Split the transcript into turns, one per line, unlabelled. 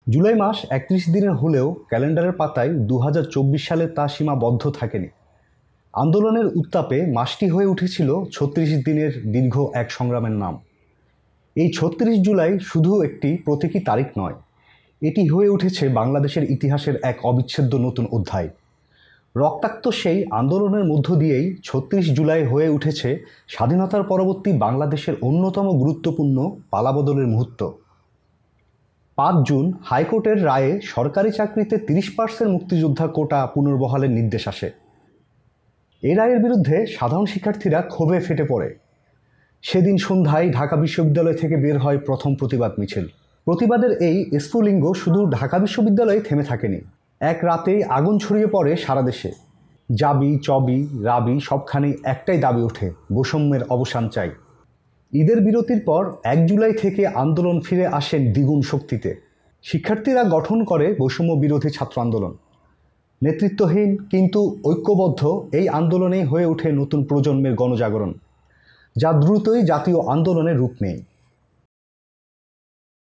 জুলাই মাস ৩১ দিনের হলেও ক্যালেন্ডারের পাতায় ২০২৪ সালে তা সীমাবদ্ধ থাকেনি। আন্দোলনের উত্তাপে মাসটি হয়ে উঠেছিল ৩৬ দিনের দীর্ঘ এক সংগ্রামের নাম। এই ৩৬ জুলাই শুধু একটি প্রতীকী তারিখ নয়, এটি হয়ে উঠেছে বাংলাদেশের ইতিহাসের এক অবিচ্ছেদ্য নতুন অধ্যায়। রক্তাক্ত সেই আন্দোলনের মধ্য দিয়েই ৩৬ জুলাই হয়ে উঠেছে স্বাধীনতার পরবর্তী বাংলাদেশের অন্যতম গুরুত্বপূর্ণ পালাবদলের মুহূর্ত। ৫ জুন হাইকোর্টের রায়ে সরকারি চাকরিতে ৩০% মুক্তিযোদ্ধা কোটা পুনর্বহালের নির্দেশ আসে। এই রায়ের বিরুদ্ধে সাধারণ শিক্ষার্থীরা ক্ষোভে ফেটে পড়ে। সেদিন সন্ধ্যায় ঢাকা বিশ্ববিদ্যালয় থেকে বের হয় প্রথম প্রতিবাদ মিছিল। প্রতিবাদের এই স্ফুলিঙ্গ শুধু ঢাকা বিশ্ববিদ্যালয়ে থেমে থাকেনি, এক রাতেই আগুন ছড়িয়ে পড়ে সারা দেশে। জাবি চবি রাবি সবখানেই একটাই দাবি ওঠে, বৈষম্যের অবসান চাই। ঈদের বিরতির পর ১ জুলাই থেকে আন্দোলন ফিরে আসেন দ্বিগুণ শক্তিতে। শিক্ষার্থীরা গঠন করে বৈষম্য বিরোধী ছাত্র আন্দোলন। নেতৃত্বহীন কিন্তু ঐক্যবদ্ধ এই আন্দোলনে হয়ে ওঠে নতুন প্রজন্মের গণজাগরণ, যা দ্রুতই জাতীয় আন্দোলনের রূপ নেয়।